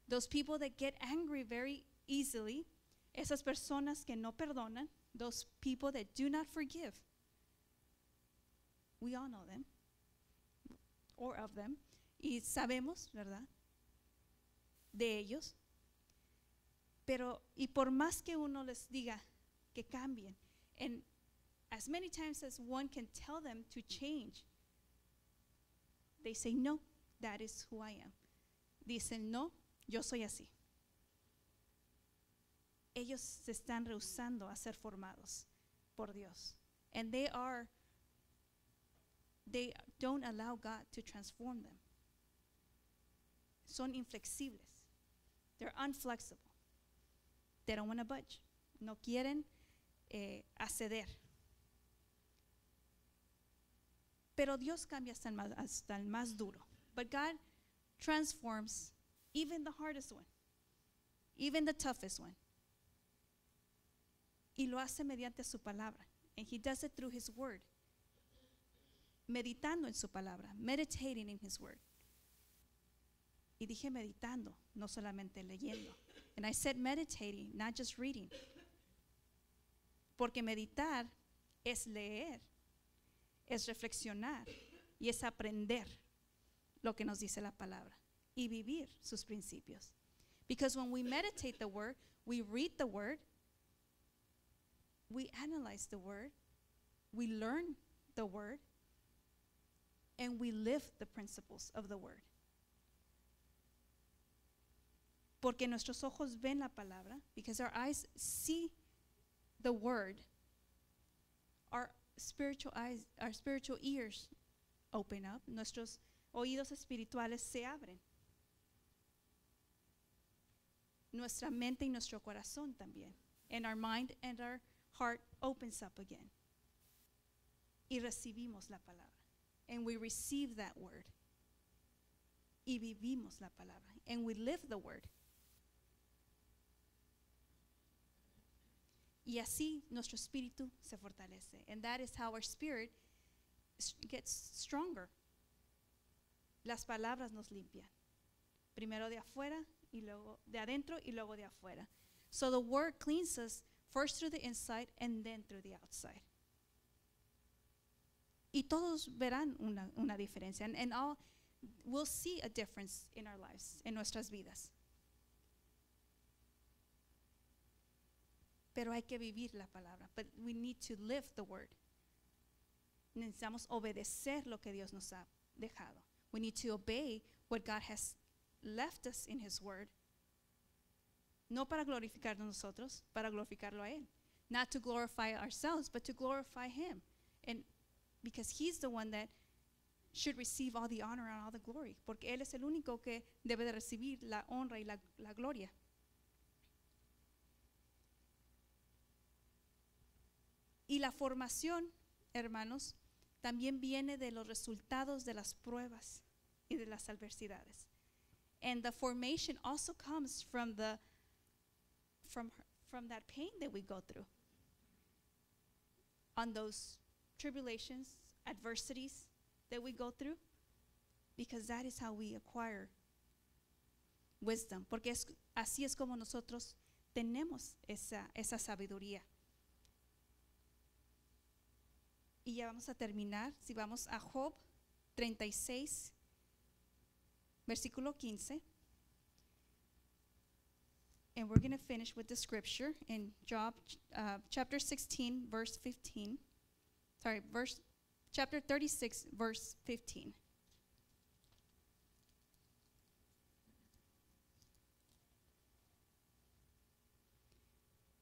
Those people that get angry very easily. Esas personas que no perdonan. Those people that do not forgive. We all know them, or of them, y sabemos, ¿verdad?, de ellos. Pero, y por más que uno les diga que cambien, and as many times as one can tell them to change, they say, no, that is who I am. Dicen, no, yo soy así. Ellos se están rehusando a ser formados por Dios. And they don't allow God to transform them. Son inflexibles. They're unflexible. They don't want to budge. No quieren acceder. Pero Dios cambia hasta el más duro. But God transforms even the hardest one, even the toughest one. Y lo hace mediante su palabra. And He does it through His word. Meditando en su palabra, meditating in His word. Y dije meditando, no solamente leyendo. And I said meditating, not just reading. Porque meditar es leer, es reflexionar y es aprender lo que nos dice la palabra y vivir sus principios. Because when we meditate the word, we read the word, we analyze the word, we learn the word, and we live the principles of the word. Porque nuestros ojos ven la palabra, because our eyes see the word, our spiritual eyes, our spiritual ears open up, nuestros oídos espirituales se abren. Nuestra mente y nuestro corazón también. And our mind and our heart opens up again. Y recibimos la palabra. And we receive that word. Y vivimos la palabra. And we live the word. Y así nuestro espíritu se fortalece. And that is how our spirit gets stronger. Las palabras nos limpian. Primero de afuera y luego de adentro y luego de afuera. So the word cleans us first through the inside and then through the outside. Y todos verán una diferencia. And all will see a difference in our lives, en nuestras vidas. Pero hay que vivir la palabra. But we need to live the word. Necesitamos obedecer lo que Dios nos ha dejado. We need to obey what God has left us in His Word. No para glorificarnos nosotros, para glorificarlo a Él. Not to glorify ourselves, but to glorify Him. And because He's the one that should receive all the honor and all the glory. Porque Él es el único que debe de recibir la honra y la gloria. Y la formación, hermanos, también viene de los resultados de las pruebas y de las adversidades. And the formation also comes from that pain that we go through. On those tribulations, adversities that we go through, because that is how we acquire wisdom. Porque así es como nosotros tenemos esa sabiduría. Y ya vamos a terminar. Si vamos a Job 36, versículo 15. And we're going to finish with the scripture in Job chapter 16, verse 15. Sorry, chapter 36, verse 15.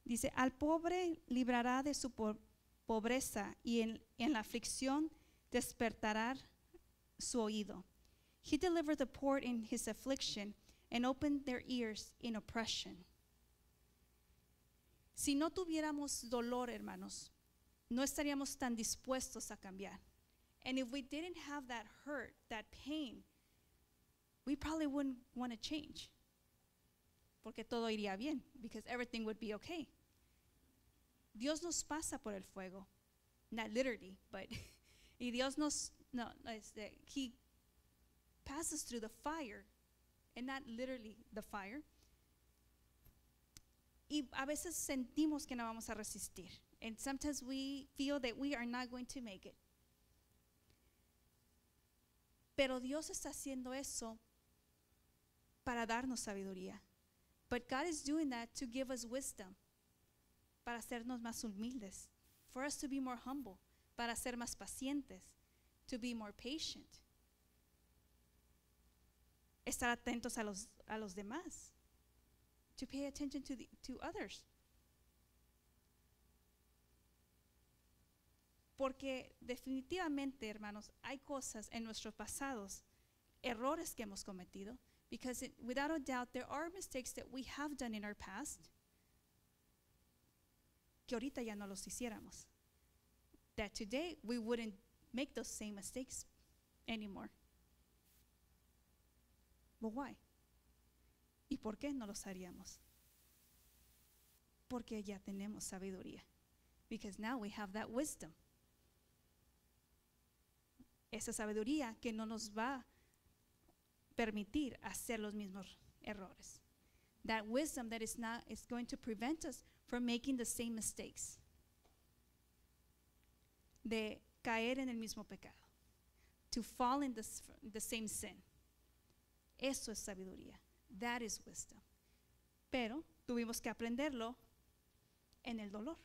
Dice, al pobre librará de su pobreza y en la aflicción despertará su oído. He delivered the poor in his affliction and opened their ears in oppression. Si no tuviéramos dolor, hermanos, no estaríamos tan dispuestos a cambiar. And if we didn't have that hurt, that pain, we probably wouldn't want to change. Porque todo iría bien, because everything would be okay. Dios nos pasa por el fuego, not literally, but y Dios He passes through the fire, and not literally the fire. Y a veces sentimos que no vamos a resistir, and sometimes we feel that we are not going to make it. Pero Dios está haciendo eso para darnos sabiduría. But God is doing that to give us wisdom. Para hacernos más humildes, for us to be more humble, para ser más pacientes, to be more patient, estar atentos a los demás, to pay attention to others. Porque definitivamente, hermanos, hay cosas en nuestros pasados, errores que hemos cometido, because without a doubt there are mistakes that we have done in our past que ahorita ya no los hiciéramos. That today we wouldn't make those same mistakes anymore. But why? ¿Y por qué no los haríamos? Porque ya tenemos sabiduría. Because now we have that wisdom. Esa sabiduría que no nos va a permitir hacer los mismos errores. That wisdom that is going to prevent us from making the same mistakes. De caer en el mismo pecado. To fall in the same sin. Eso es sabiduría. That is wisdom. Pero tuvimos que aprenderlo en el dolor.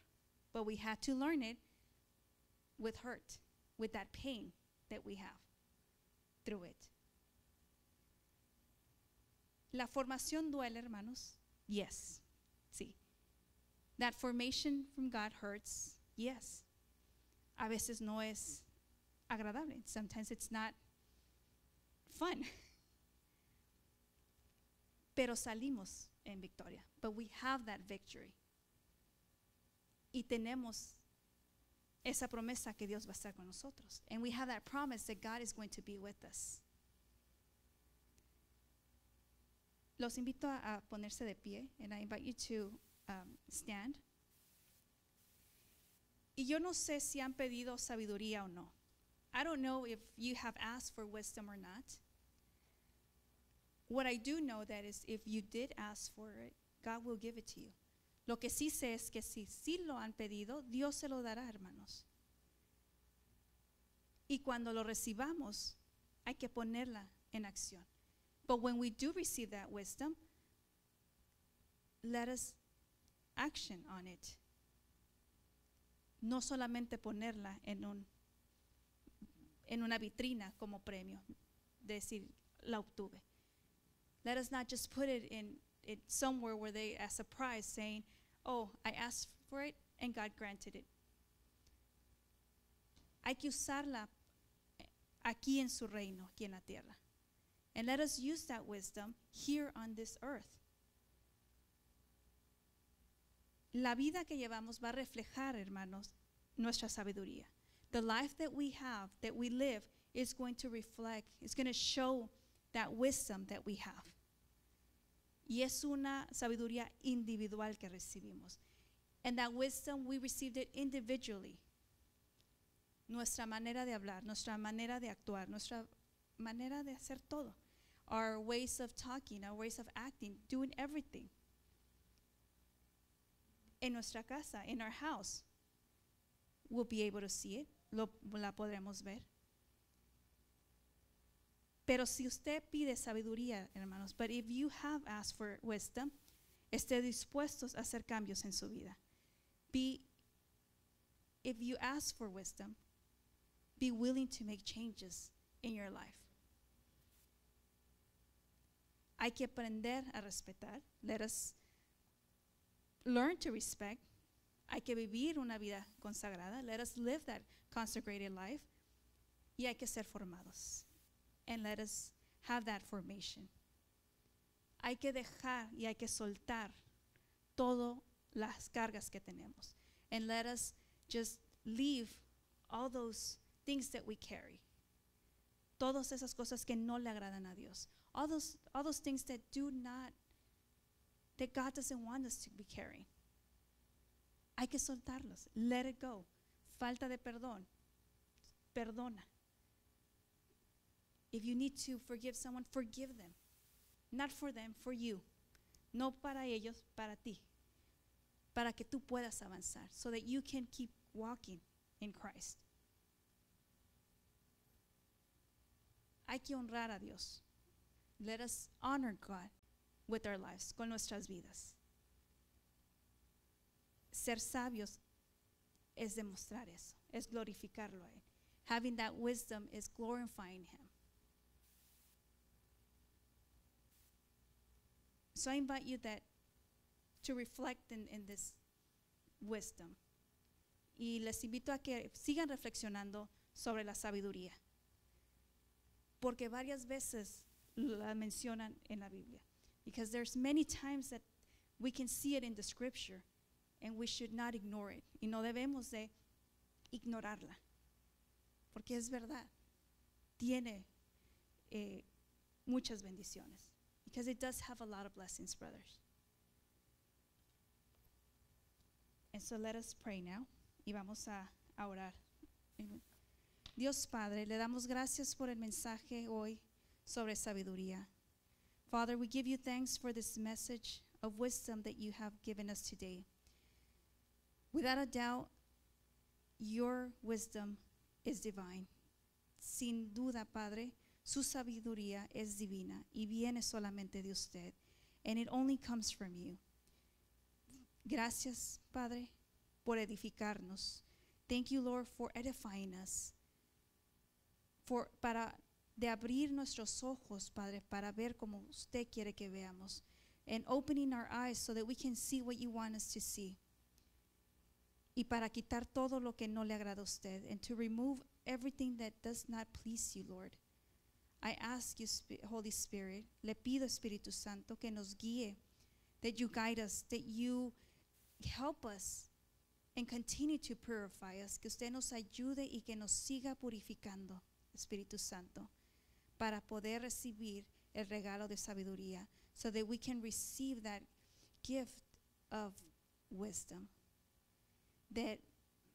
But we had to learn it with hurt, with that pain that we have through it. La formación duele, hermanos. Yes. Sí. That formation from God hurts. Yes. A veces no es agradable. Sometimes it's not fun. Pero salimos en victoria. But we have that victory. Y tenemos esa promesa que Dios va a estar con nosotros. And we have that promise that God is going to be with us. Los invito a ponerse de pie, and I invite you to stand. Y yo no sé si han pedido sabiduría o no. I don't know if you have asked for wisdom or not. What I do know that is if you did ask for it, God will give it to you. Lo que sí sé es que si sí lo han pedido, Dios se lo dará, hermanos. Y cuando lo recibamos, hay que ponerla en acción. But when we do receive that wisdom, let us action on it. No solamente ponerla en una vitrina como premio. decir, la obtuve. Let us not just put it in somewhere where they, as a prize, saying, oh, I asked for it and God granted it. Hay que usarla aquí en su reino, aquí en la tierra. And let us use that wisdom here on this earth. La vida que llevamos va a reflejar, hermanos, nuestra sabiduría. The life that we have, that we live, is going to reflect, it's going to show that wisdom that we have. Y es una sabiduría individual que recibimos. And that wisdom, we received it individually. Nuestra manera de hablar, nuestra manera de actuar, nuestra manera de hacer todo. Our ways of talking, our ways of acting, doing everything. En nuestra casa, in our house, we'll be able to see it. La podremos ver. Pero si usted pide sabiduría, hermanos, but if you have asked for wisdom, esté dispuestos a hacer cambios en su vida. If you ask for wisdom, be willing to make changes in your life. Hay que aprender a respetar. Let us learn to respect. Hay que vivir una vida consagrada. Let us live that consecrated life. Y hay que ser formados. And let us have that formation. Hay que dejar y hay que soltar todas las cargas que tenemos. And let us just leave all those things that we carry. Todas esas cosas que no le agradan a Dios. All those things that that God doesn't want us to be carrying. Hay que soltarlos. Let it go. Falta de perdón. Perdona. If you need to forgive someone, forgive them. Not for them, for you. No para ellos, para ti. Para que tú puedas avanzar. So that you can keep walking in Christ. Hay que honrar a Dios. Let us honor God with our lives, con nuestras vidas. Ser sabios es demostrar eso, es glorificarlo a Él. Having that wisdom is glorifying Him. So I invite you to reflect in this wisdom. Y les invito a que sigan reflexionando sobre la sabiduría. Porque varias veces la mencionan en la Biblia. Because there's many times that we can see it in the scripture and we should not ignore it. Y no debemos de ignorarla. Porque es verdad. Tiene muchas bendiciones. Because it does have a lot of blessings, brothers. And so let us pray now. Y vamos a orar. Dios Padre, le damos gracias por el mensaje hoy sobre sabiduría. Father, we give you thanks for this message of wisdom that you have given us today. Without a doubt, your wisdom is divine. Sin duda, Padre, su sabiduría es divina y viene solamente de usted. And it only comes from you. Gracias, Padre, por edificarnos. Thank you, Lord, for edifying us. De abrir nuestros ojos, Padre, para ver como usted quiere que veamos. And opening our eyes so that we can see what you want us to see. Y para quitar todo lo que no le agrada a usted. And to remove everything that does not please you, Lord. I ask you, Holy Spirit, le pido, Espíritu Santo, que nos guíe, that you guide us, that you help us and continue to purify us, que usted nos ayude y que nos siga purificando, Espíritu Santo, para poder recibir el regalo de sabiduría, so that we can receive that gift of wisdom, that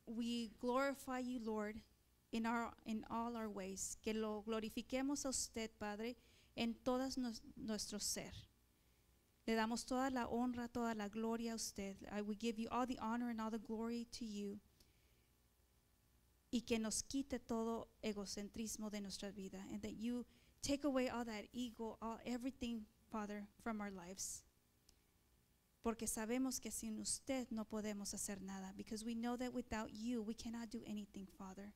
we glorify you, Lord, in all our ways, que lo glorifiquemos a usted, Padre, en todas nuestro ser. Le damos toda la honra, toda la gloria a usted. We give you all the honor and all the glory to you. Y que nos quite todo egocentrismo de nuestra vida, and that you take away all that ego, everything, Father, from our lives. Porque sabemos que sin usted no podemos hacer nada, because we know that without you we cannot do anything, Father.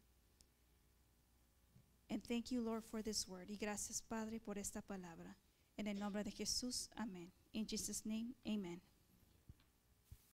And thank you, Lord, for this word. Y gracias, Padre, por esta palabra. En el nombre de Jesús, amén. In Jesus' name, amen.